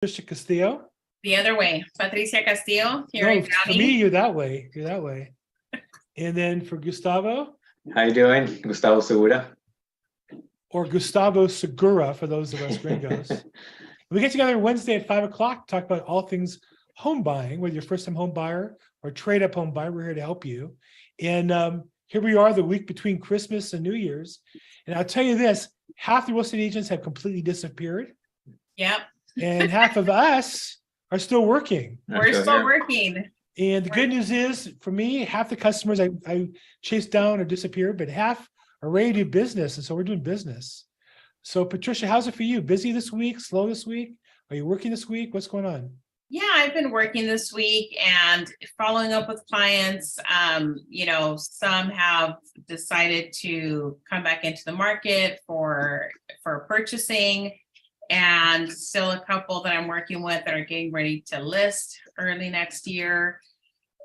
Patricia.Castillo. The other way, Patricia.Castillo here No, in for Downey. me, you're that way. You're that way. And then for Gustavo, How you doing? Gustavo Segura. or Gustavo Segura for those of us gringos. We get together Wednesday at 5:00 to talk about all things home buying, whether you're a first-time home buyer or trade-up home buyer. We're here to help you. And here we are the week between Christmas and New Year's. And I'll tell you this, half the real estate agents have completely disappeared. Yep, And half of us are still working. we're still working. And the good news is, for me, half the customers I chased down or disappeared, but half are ready to do business. And so we're doing business. So Patricia, how's it for you? Busy this week? Slow this week? Are you working this week? What's going on? Yeah, I've been working this week and following up with clients. Some have decided to come back into the market for purchasing, and still a couple that I'm working with that are getting ready to list early next year.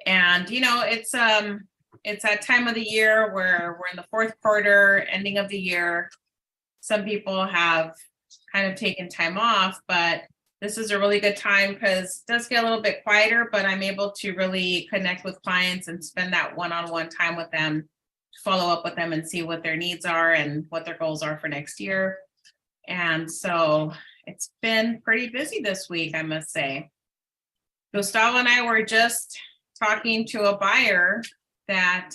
And it's that time of the year where we're in the fourth quarter, ending of the year. Some people have kind of taken time off, but this is a really good time because it does get a little bit quieter, but I'm able to really connect with clients and spend that one-on-one time with them, follow up with them and see what their needs are and what their goals are for next year. And so it's been pretty busy this week, I must say. Gustavo and I were just talking to a buyer that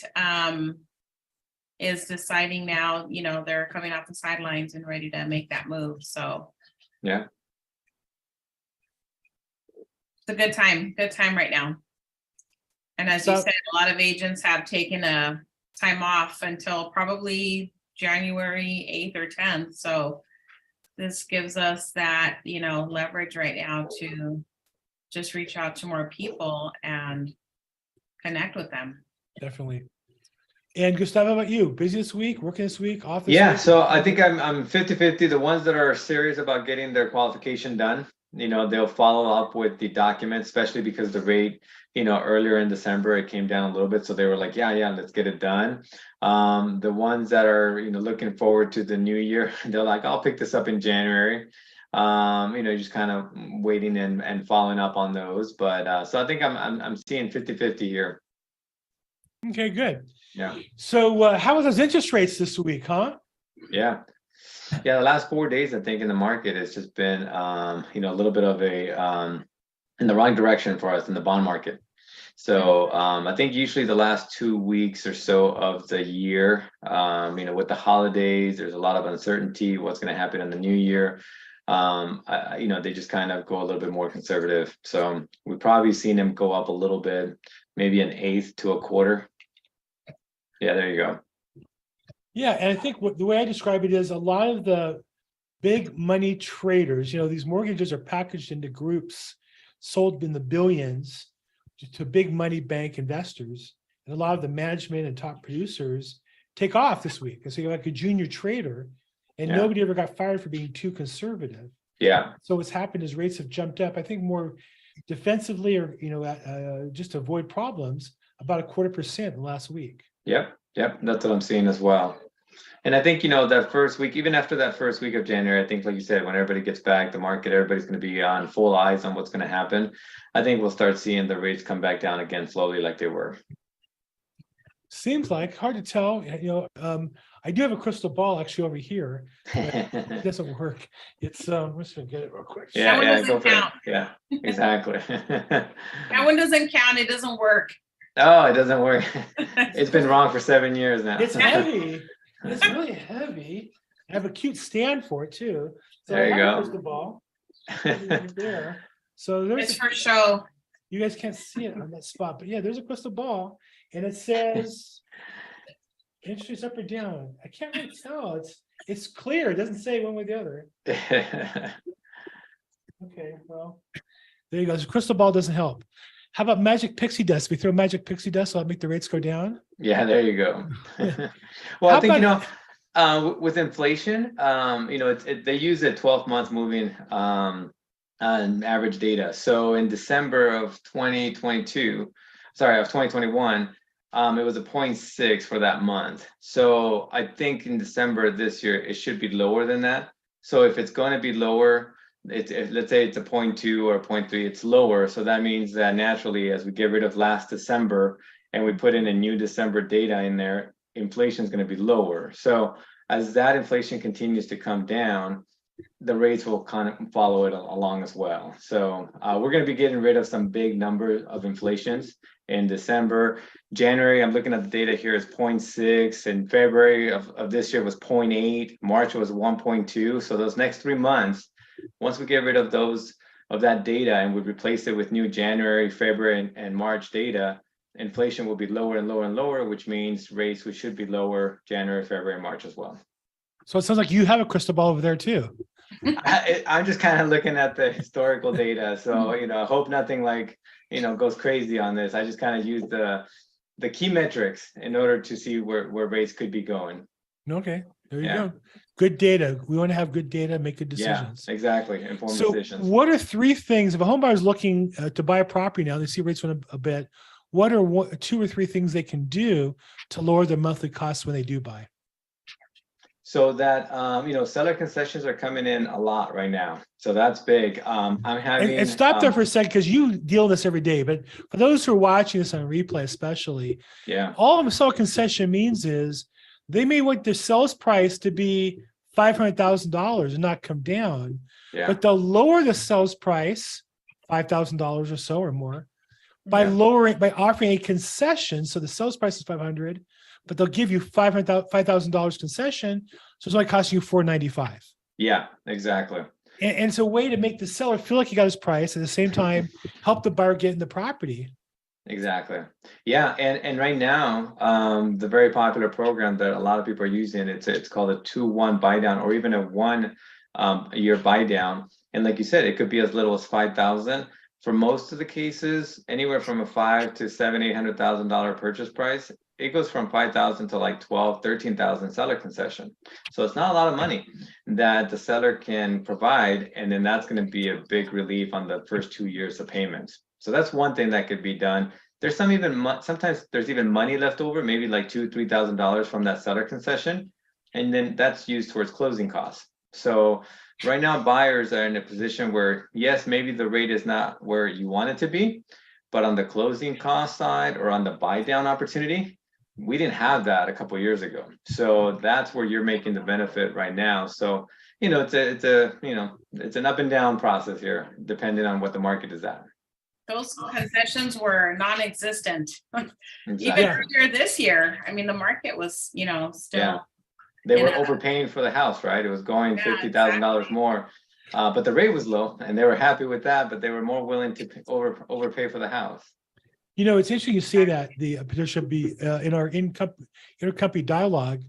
is deciding now, they're coming off the sidelines and ready to make that move. So Yeah. it's a good time right now. And as you said, a lot of agents have taken a time off until probably January 8th or 10th. So this gives us that, leverage right now to just reach out to more people and connect with them. Definitely. And Gustavo, how about you? Busy this week, working this week, off this Yeah, week? so I think I'm 50-50. The ones that are serious about getting their qualification done, they'll follow up with the documents, especially because the rate, earlier in December, it came down a little bit. So they were like, yeah, let's get it done. The ones that are, looking forward to the new year, they're like, I'll pick this up in January. Just kind of waiting and following up on those. But so I think I'm seeing 50-50 here. Okay, good. Yeah. So how are those interest rates this week, huh? Yeah. The last 4 days, I think, in the market, it's just been, a little bit of a in the wrong direction for us in the bond market. So I think usually the last 2 weeks or so of the year, with the holidays, there's a lot of uncertainty what's going to happen in the new year. They just kind of go a little bit more conservative. So we've probably seen them go up a little bit, maybe an eighth to a quarter. Yeah, there you go. Yeah, and I think the way I describe it is a lot of the big money traders, these mortgages are packaged into groups, sold in the billions to big money bank investors. And a lot of the management and top producers take off this week. And so you're like a junior trader, and nobody ever got fired for being too conservative. Yeah. So what's happened is rates have jumped up, I think more defensively or, just to avoid problems, about 0.25% in the last week. Yep, that's what I'm seeing as well. And I think, that first week, even after that first week of January, I think, like you said, when everybody gets back, the market, everybody's going to be on full eyes on what's going to happen. I think we'll start seeing the rates come back down again slowly like they were. Seems like, hard to tell. I do have a crystal ball actually over here. It doesn't work. It's let's get it real quick. Yeah, go for it. Yeah, exactly. That one doesn't count. It doesn't work. Oh, it doesn't work. It's been wrong for 7 years now. It's heavy. It's really heavy. I have a cute stand for it too. So there you go. Crystal ball. There. So it's for show. You guys can't see it on that spot, but yeah, there's a crystal ball, and it says interest rates up or down. I can't really tell. It's clear. It doesn't say one way or the other. Okay, well, there you go. The crystal ball doesn't help. How about magic pixie dust? We throw magic pixie dust, so I'll make the rates go down. Yeah, there you go. Well, I think with inflation, they use a 12-month moving average data. So in December of 2021, it was a 0.6 for that month. So I think in December this year it should be lower than that. So if it's going to be lower, let's say it's a 0.2 or 0.3, it's lower. So that means that naturally, as we get rid of last December and we put in a new December data in there, inflation is going to be lower. So as that inflation continues to come down, the rates will kind of follow it along as well. So we're going to be getting rid of some big numbers of inflations in December. January, I'm looking at the data here, is 0.6. In February of this year was 0.8. March was 1.2. So those next 3 months, once we get rid of that data and we replace it with new January, February, and March data, inflation will be lower and lower and lower, which means rates should be lower January, February, March as well. So it sounds like you have a crystal ball over there too. I'm just kind of looking at the historical data. So, I hope nothing goes crazy on this. I just kind of use the key metrics in order to see where rates could be going. Okay, there you go. Good data. We want to have good data, make good decisions. Yeah, exactly. Informed So decisions. what are 3 things, if a home buyer is looking to buy a property now, they see rates went up a bit, what are 2 or 3 things they can do to lower their monthly costs when they do buy? So that, seller concessions are coming in a lot right now. So that's big. I'm having. And stop there for a second, because you deal with this every day. But for those who are watching this on replay, especially, all a seller concession means is they may want their sales price to be $500,000 and not come down, but they'll lower the sales price $5,000 or so or more by offering a concession. So the sales price is $500, but they'll give you $5,000 concession, so it's only costing you $495. Yeah, exactly. And it's a way to make the seller feel like he got his price, at the same time help the buyer get in the property. Exactly. Yeah, and right now, the very popular program that a lot of people are using, it's called a 2-1 buy down, or even a 1 year buy down. And like you said, it could be as little as $5,000. For most of the cases, anywhere from a $500,000 to $700,000-$800,000 purchase price, it goes from $5,000 to like $12,000, $13,000 seller concession. So it's not a lot of money that the seller can provide, and then that's going to be a big relief on the first 2 years of payments. So that's one thing that could be done. There's sometimes there's even money left over, maybe like $2,000-$3,000 from that seller concession, and then that's used towards closing costs. So right now, buyers are in a position where, yes, maybe the rate is not where you want it to be, but on the closing cost side or on the buy down opportunity, we didn't have that a couple of years ago. So that's where you're making the benefit right now. So, it's an up and down process here, depending on what the market is at. Those concessions were non-existent. Exactly. Even earlier this year. I mean, the market was, still. They were overpaying for the house, right? It was going $50,000 more, but the rate was low, and they were happy with that. But they were more willing to overpay for the house. It's interesting you say that, Patricia, in our intercompany dialogue.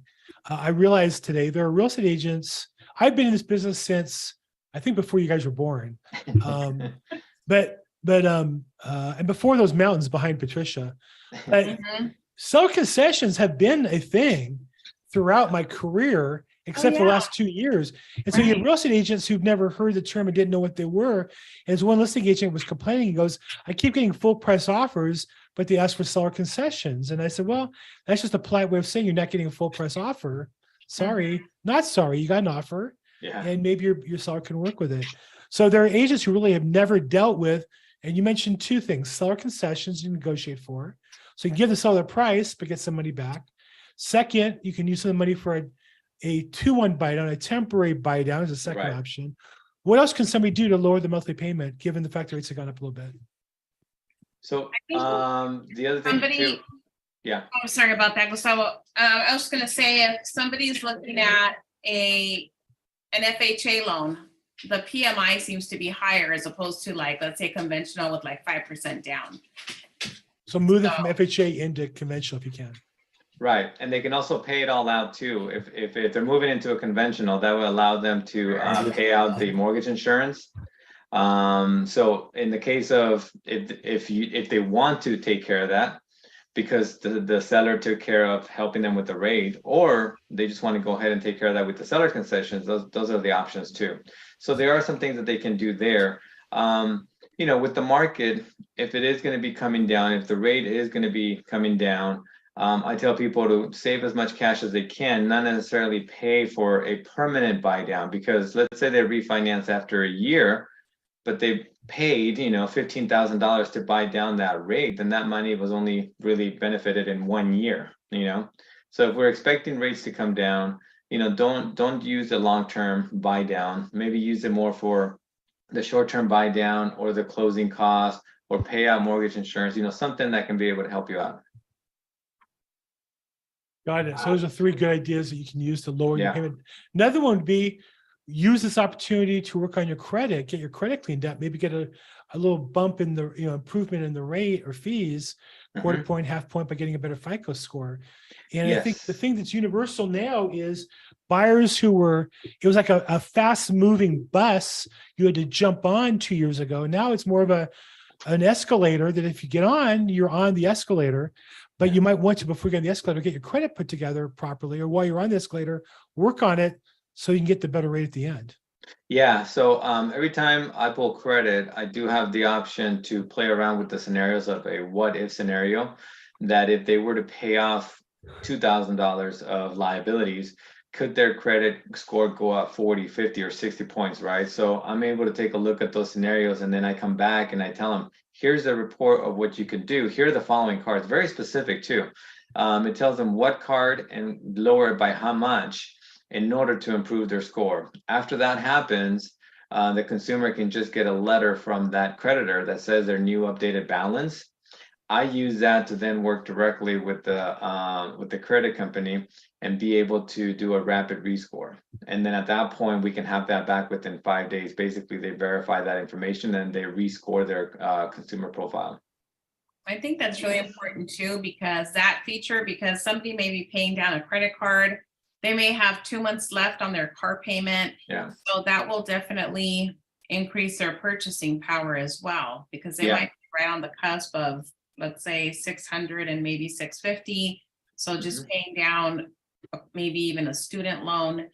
I realized today there are real estate agents. I've been in this business since I think before you guys were born, but and before those mountains behind Patricia. But seller concessions have been a thing throughout my career, except for the last 2 years. And so you have real estate agents who've never heard the term and didn't know what they were. And as one listing agent was complaining, he goes, I keep getting full price offers, but they ask for seller concessions. And I said, well, that's just a polite way of saying you're not getting a full price offer. Sorry, not sorry, you got an offer. And maybe your seller can work with it. So there are agents who really have never dealt with, and you mentioned 2 things: seller concessions you negotiate for. So you can give the seller a price, but get some money back. Second, you can use some money for a 2-1 buy down, a temporary buy down as a second option. What else can somebody do to lower the monthly payment, given the fact that rates have gone up a little bit? So the other thing too, I'm sorry about that, Gustavo. I was going to say, if somebody's looking at an FHA loan, the PMI seems to be higher as opposed to, like, let's say conventional with like 5% down. So move it from FHA into conventional if you can. Right, and they can also pay it all out too. If they're moving into a conventional, that will allow them to pay out the mortgage insurance. So in the case of if they want to take care of that, because the seller took care of helping them with the rate, or they just want to go ahead and take care of that with the seller concessions, those are the options too. So there are some things that they can do there. With the market, if it is going to be coming down, if the rate is going to be coming down, I tell people to save as much cash as they can, not necessarily pay for a permanent buy down, because let's say they refinance after a year, but they paid, $15,000 to buy down that rate, then that money was only really benefited in 1 year, So if we're expecting rates to come down, don't use the long-term buy down. Maybe use it more for the short-term buy down or the closing cost or pay out mortgage insurance, something that can be able to help you out. Got it. So those are three good ideas that you can use to lower your Yeah. payment. Another one would be use this opportunity to work on your credit, get your credit cleaned up, maybe get a little bump in the, improvement in the rate or fees, quarter point, half point by getting a better FICO score. And I think the Yes. thing that's universal now is buyers it was like a fast moving bus you had to jump on 2 years ago. Now it's more of an escalator that if you get on, you're on the escalator, but you might want to, before you get on the escalator, get your credit put together properly, or while you're on the escalator, work on it so you can get the better rate at the end. Yeah, so every time I pull credit, I do have the option to play around with the scenarios of a what if scenario, that if they were to pay off $2,000 of liabilities, could their credit score go up 40, 50, or 60 points, right? So I'm able to take a look at those scenarios, and then I come back and I tell them, here's a report of what you could do. Here are the following cards, very specific too. It tells them what card and lower it by how much in order to improve their score. After that happens, the consumer can just get a letter from that creditor that says their new updated balance. I use that to then work directly with the credit company and be able to do a rapid rescore. And then at that point, we can have that back within 5 days. Basically, they verify that information and they rescore their consumer profile. I think that's really important too, because somebody may be paying down a credit card. They may have 2 months left on their car payment. Yeah. So that will definitely increase their purchasing power as well, because they might be right on the cusp of, let's say, 600 and maybe 650. So just paying down maybe even a student loan,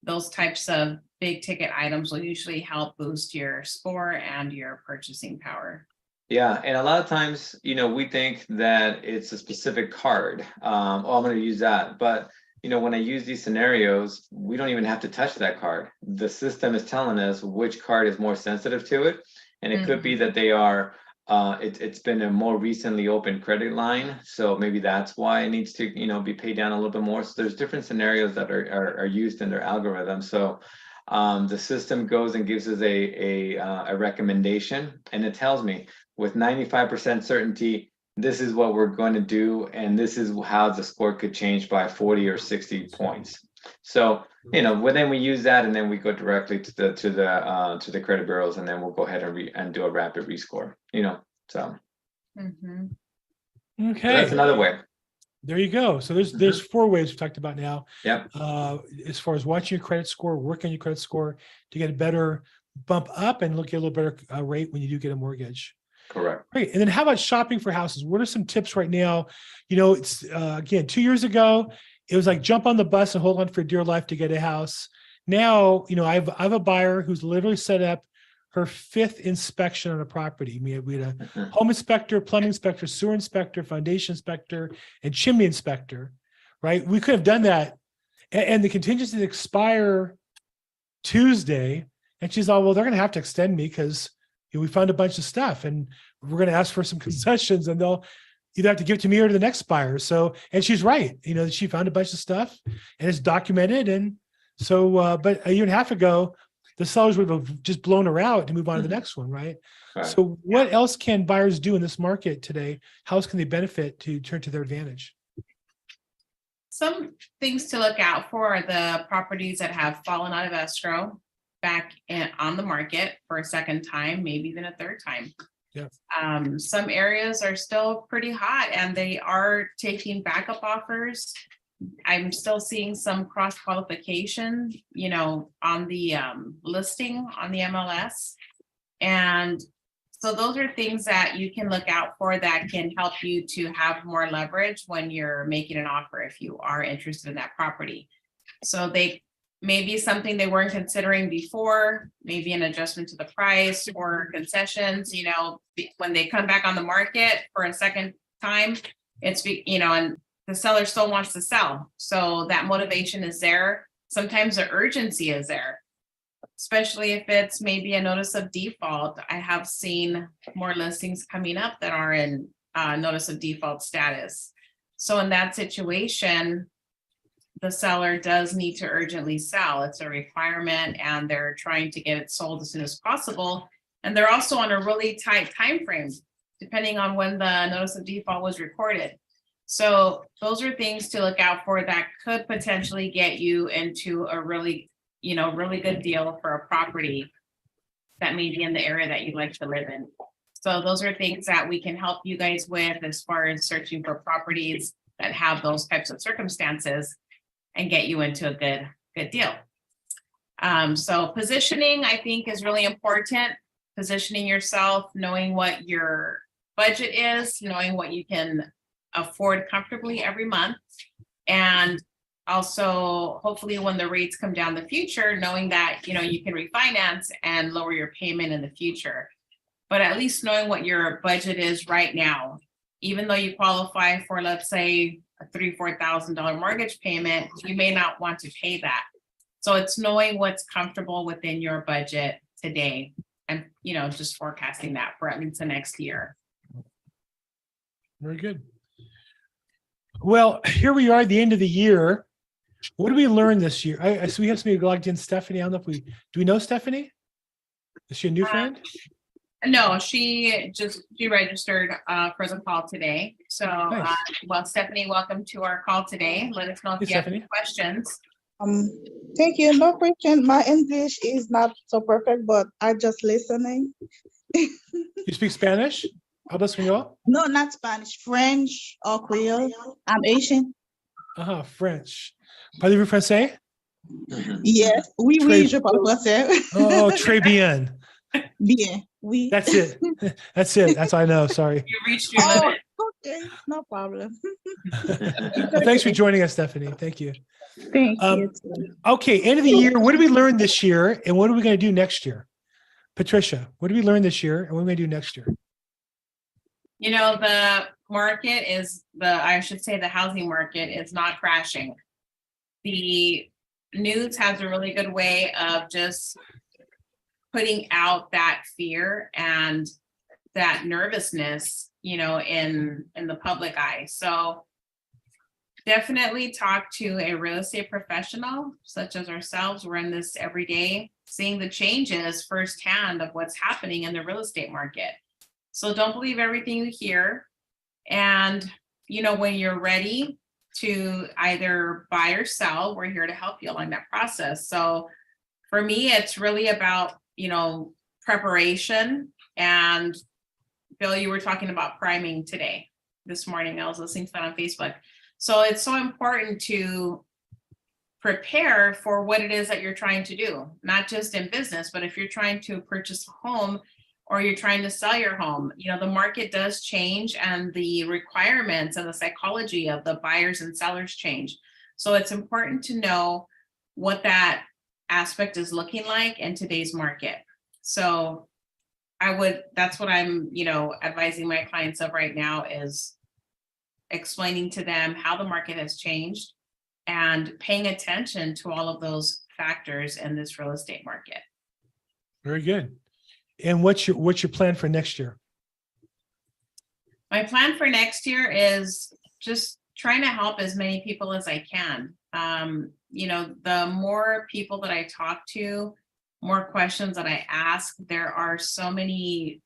those types of big ticket items will usually help boost your score and your purchasing power. Yeah, and a lot of times, we think that it's a specific card. I'm going to use that. But, when I use these scenarios, we don't even have to touch that card. The system is telling us which card is more sensitive to it. And it could be that they are, it's been a more recently open credit line. So maybe that's why it needs to, be paid down a little bit more. So there's different scenarios that are used in their algorithm. So the system goes and gives us a recommendation, and it tells me with 95% certainty, this is what we're going to do, and this is how the score could change by 40 or 60 points. So, then we use that, and then we go directly to the credit bureaus, and then we'll go ahead and do a rapid rescore. So. Mm-hmm. Okay, So that's another way. There you go. So there's 4 ways we talked about now. Yep. As far as watching your credit score, work on your credit score to get a better bump up and look at a little better rate when you do get a mortgage. Correct. Great. And then how about shopping for houses? What are some tips right now? It's again, 2 years ago, it was like jump on the bus and hold on for dear life to get a house. Now, I have a buyer who's literally set up her 5th inspection on a property. We had a home inspector, plumbing inspector, sewer inspector, foundation inspector, and chimney inspector, right? We could have done that. And the contingencies expire Tuesday. And she's all, well, they're going to have to extend me because we found a bunch of stuff and we're going to ask for some concessions, and they'll either have to give it to me or to the next buyer. So, and she's right. She found a bunch of stuff and it's documented. And so, but a year and a half ago, the sellers would have just blown her out to move on to the next one, right? So what else can buyers do in this market today? How else can they benefit to turn to their advantage? Some things to look out for are the properties that have fallen out of escrow back on the market for a second time, maybe even a third time. Yeah. Some areas are still pretty hot and they are taking backup offers. I'm still seeing some cross qualification, on the listing on the MLS. And so those are things that you can look out for that can help you to have more leverage when you're making an offer if you are interested in that property. So they may be something they weren't considering before, maybe an adjustment to the price or concessions, when they come back on the market for a second time, it's, and the seller still wants to sell. So that motivation is there. Sometimes the urgency is there, especially if it's maybe a notice of default. I have seen more listings coming up that are in notice of default status. So in that situation, the seller does need to urgently sell. It's a requirement, and they're trying to get it sold as soon as possible. And they're also on a really tight time frame, depending on when the notice of default was recorded. So those are things to look out for that could potentially get you into a really good deal for a property that may be in the area that you'd like to live in. So those are things that we can help you guys with as far as searching for properties that have those types of circumstances and get you into a good deal. So positioning, I think, is really important. Positioning yourself, knowing what your budget is, knowing what you can afford comfortably every month. And also, hopefully, when the rates come down in the future, knowing that, you can refinance and lower your payment in the future. But at least knowing what your budget is right now, even though you qualify for, let's say, a $3,000-4,000 mortgage payment, you may not want to pay that. So it's knowing what's comfortable within your budget today, and just forecasting that for at least the next year. Very good. Well, here we are at the end of the year. What did we learn this year? So we have somebody logged in, Stephanie. I don't know if do we know Stephanie? Is she a new friend? No, she registered for the call today. So, Nice. Well, Stephanie, welcome to our call today. Let us know if Hey, you have Stephanie. any questions. Thank you. No question. My English is not so perfect, but I just listening. You speak Spanish? Hablas español? No, not Spanish, French or Creole. I'm Asian. French. Parlez-vous français? Yes. Oui, Très- oui, je parle français. Oh, très bien. Bien. Oui. That's it. That's it. That's all I know. Sorry. You reached your Oh, limit. okay. No problem. Well, thanks for joining us, Stephanie. Thank you. Thank Um, you. Okay, end of the year. What did we learn this year, and what are we going to do next year? Patricia, what did we learn this year, and what are we going to do next year? The market is the housing market is not crashing. The news has a really good way of just putting out that fear and that nervousness, in the public eye. So definitely talk to a real estate professional such as ourselves. We're in this every day, seeing the changes firsthand of what's happening in the real estate market. So don't believe everything you hear. And, when you're ready to either buy or sell, we're here to help you along that process. So for me, it's really about, preparation. And Bill, you were talking about priming this morning. I was listening to that on Facebook. So it's so important to prepare for what it is that you're trying to do, not just in business, but if you're trying to purchase a home or you're trying to sell your home, the market does change, and the requirements and the psychology of the buyers and sellers change. So it's important to know what that aspect is looking like in today's market. So that's what I'm, advising my clients of right now, is explaining to them how the market has changed and paying attention to all of those factors in this real estate market. Very good. And what's your plan for next year? My plan for next year is just trying to help as many people as I can. The more people that I talk to, more questions that I ask, there are so many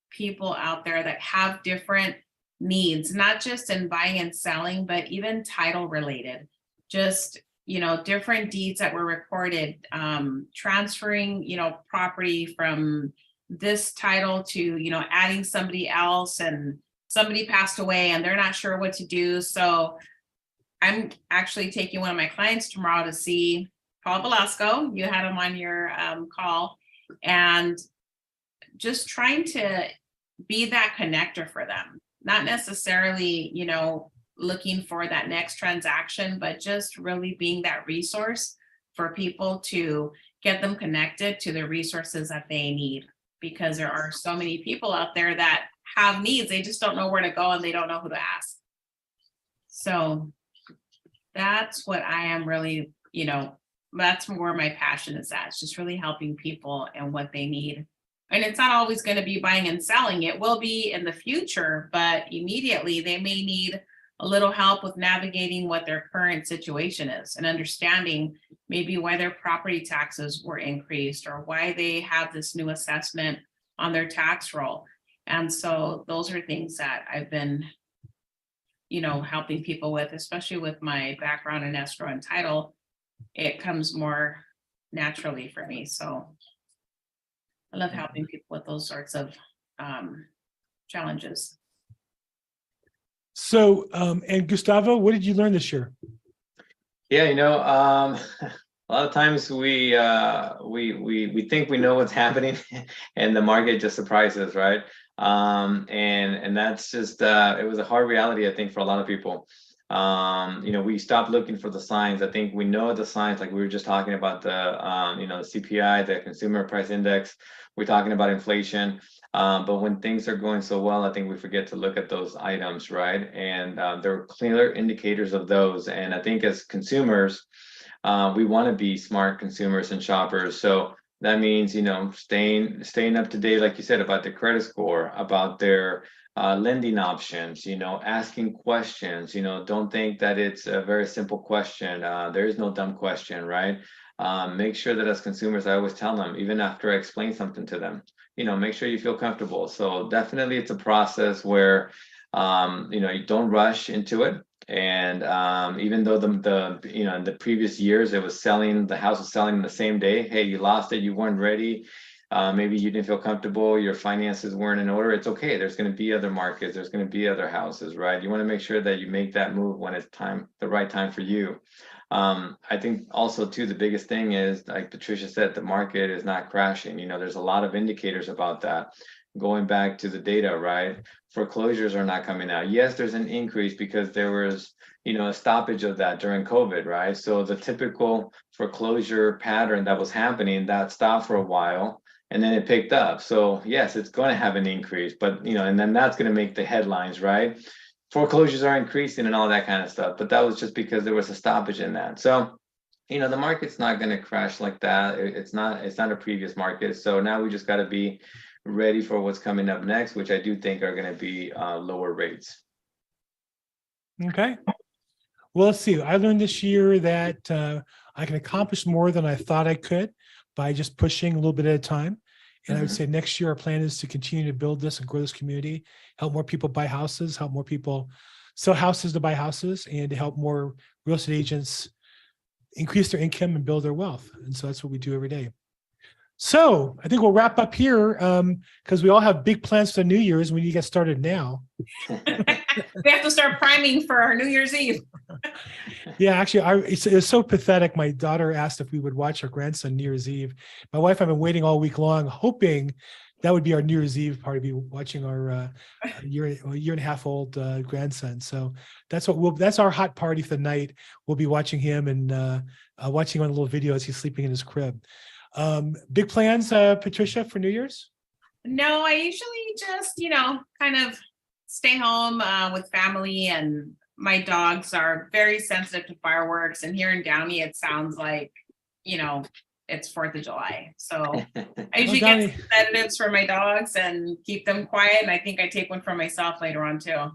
people out there that have different needs, not just in buying and selling, but even title related. Just, different deeds that were recorded, transferring, property from this title to, adding somebody else, and somebody passed away and they're not sure what to do. So I'm actually taking one of my clients tomorrow to see Paul Velasco. You had him on your call, and just trying to be that connector for them, not necessarily, looking for that next transaction, but just really being that resource for people to get them connected to the resources that they need, because there are so many people out there that have needs. They just don't know where to go and they don't know who to ask. So that's what I am really, that's where my passion is at. It's just really helping people and what they need. And it's not always going to be buying and selling. It will be in the future, but immediately they may need a little help with navigating what their current situation is and understanding maybe why their property taxes were increased or why they have this new assessment on their tax roll. And so those are things that I've been, helping people with, especially with my background in escrow and title. It comes more naturally for me. So I love helping people with those sorts of challenges. So, and Gustavo, what did you learn this year? Yeah, a lot of times we think we know what's happening, and the market just surprises, right? And that's just it was a hard reality, I think, for a lot of people. We stopped looking for the signs. I think we know the signs, like we were just talking about the the CPI, the consumer price index. We're talking about inflation. But when things are going so well, I think we forget to look at those items, right? And there are clear indicators of those. And I think as consumers, we want to be smart consumers and shoppers. So that means, staying up to date, like you said, about their credit score, about their lending options, asking questions. Don't think that it's a very simple question. There is no dumb question, right? Make sure that as consumers, I always tell them, even after I explain something to them, make sure you feel comfortable. So definitely it's a process where, you don't rush into it. And even though in the previous years, the house was selling the same day. Hey, you lost it. You weren't ready. Maybe you didn't feel comfortable. Your finances weren't in order. It's okay. There's going to be other markets. There's going to be other houses, right? You want to make sure that you make that move when it's the right time for you. I think also too, the biggest thing is, like Patricia said, the market is not crashing. There's a lot of indicators about that. Going back to the data, right? Foreclosures are not coming out. Yes, there's an increase because there was, a stoppage of that during COVID, right? So the typical foreclosure pattern that was happening, that stopped for a while and then it picked up. So yes, it's going to have an increase, but and then that's going to make the headlines, right? Foreclosures are increasing and all that kind of stuff, but that was just because there was a stoppage in that. So, the market's not going to crash like that. It's not a previous market. So now we just got to be ready for what's coming up next, which I do think are going to be lower rates. Okay. Well, let's see. I learned this year that I can accomplish more than I thought I could by just pushing a little bit at a time. And I would say next year, our plan is to continue to build this and grow this community, help more people buy houses, help more people sell houses to buy houses, and to help more real estate agents increase their income and build their wealth. And so that's what we do every day. So I think we'll wrap up here because we all have big plans for New Year's. We need to get started now. We have to start priming for our New Year's Eve. Yeah, actually, it was so pathetic. My daughter asked if we would watch our grandson New Year's Eve. My wife and I have been waiting all week long, hoping that would be our New Year's Eve party, be watching our year and a half old grandson. So that's our hot party for the night. We'll be watching him and watching on a little video as he's sleeping in his crib. Big plans, Patricia, for New Year's? No, I usually just, kind of stay home with family, and my dogs are very sensitive to fireworks. And here in Downey, it sounds like, it's 4th of July. So I usually get some sedatives for my dogs and keep them quiet. And I think I take one for myself later on too.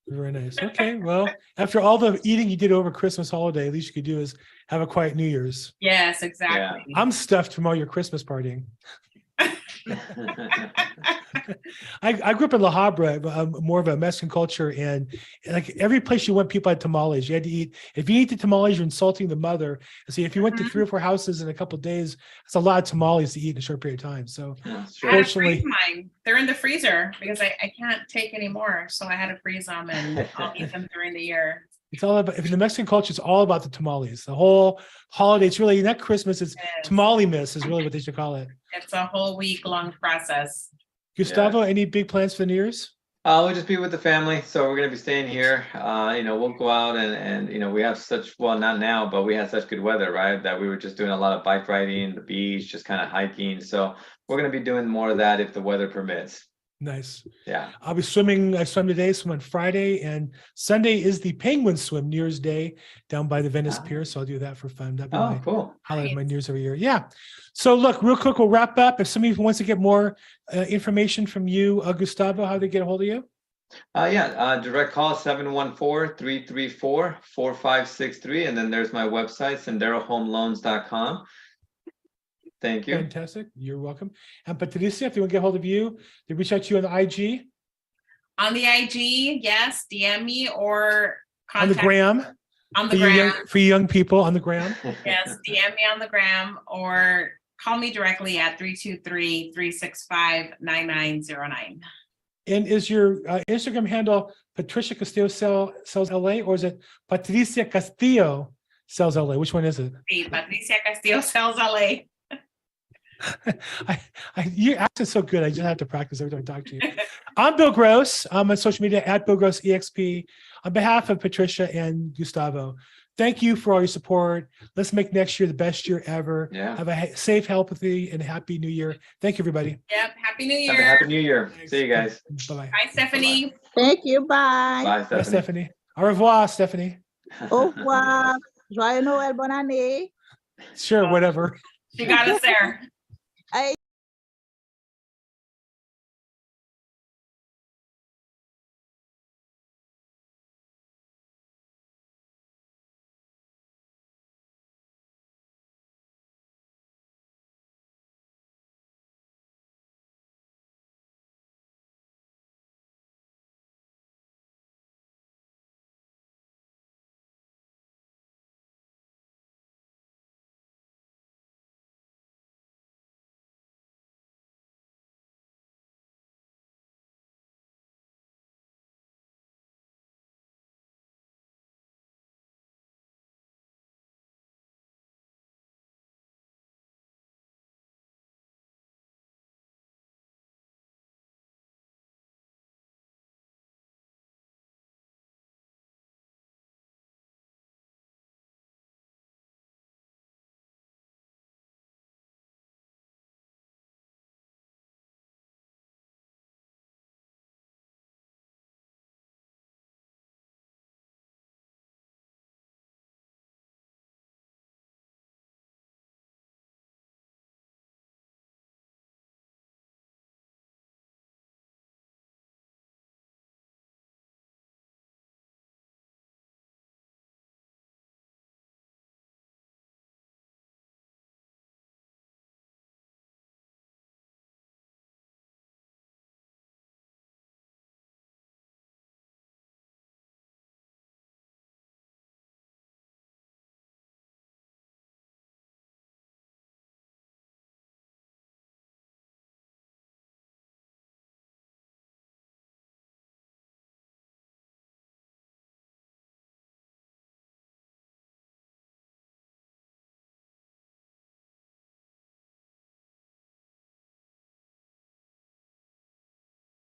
Very nice. Okay. Well, after all the eating you did over Christmas holiday, at least you could do is have a quiet New Year's. Yes, exactly. Yeah. I'm stuffed from all your Christmas partying. I grew up in La Habra, more of a Mexican culture, and like every place you went, people had tamales. You had to eat. If you eat the tamales, you're insulting the mother. See, if you went to 3 or 4 houses in a couple of days, it's a lot of tamales to eat in a short period of time. So, fortunately, mine. They're in the freezer because I can't take any more. So I had to freeze them, and I'll eat them during the year. It's all about, if in the Mexican culture, it's all about the tamales. The whole holiday, it's really not Christmas, it's tamale miss is really what they should call it. It's a whole week-long process. Gustavo, any big plans for New Year's? We'll just be with the family. So we're going to be staying here. We'll go out and we have well, not now, but we had such good weather, right? That we were just doing a lot of bike riding, the beach, just kind of hiking. So we're going to be doing more of that if the weather permits. Nice. Yeah. I'll be swimming. I swam today, swim on Friday, and Sunday is the penguin swim, New Year's Day, down by the Venice Ah. Pier. So I'll do that for fun. That'd be Oh, my cool. highlight of my Nice. New Year's every year. Yeah. So look, real quick, we'll wrap up. If somebody wants to get more information from you, Gustavo, how do they get a hold of you? Direct call 714-334-4563. And then there's my website, senderohomeloans.com. Thank you. Fantastic. You're welcome. And Patricia, if they want to get a hold of you, they reach out to you on the IG, On the IG, yes, DM me or on the contact gram, on for the you gram. young, for you young people on the gram. Yes, DM me on the gram or call me directly at 323-365-9909. And is your Instagram handle Patricia.Castillo sells LA, or is it Patricia.Castillo sells LA? Which one is it? Patricia.Castillo sells LA. Your accent's so good. I just have to practice every time I talk to you. I'm Bill Gross. I'm on social media at Bill Gross EXP. On behalf of Patricia and Gustavo, thank you for all your support. Let's make next year the best year ever. Yeah. Have a safe, healthy, and happy New Year. Thank you, everybody. Yep. Happy New Have a Year. happy New Year. See you guys. Bye-bye. Bye, Stephanie. Thank you. Bye. Bye, Bye, Stephanie. Stephanie. Au revoir, Stephanie. Au revoir. Joyeux Noël, bonne année. Sure, whatever. She got us there.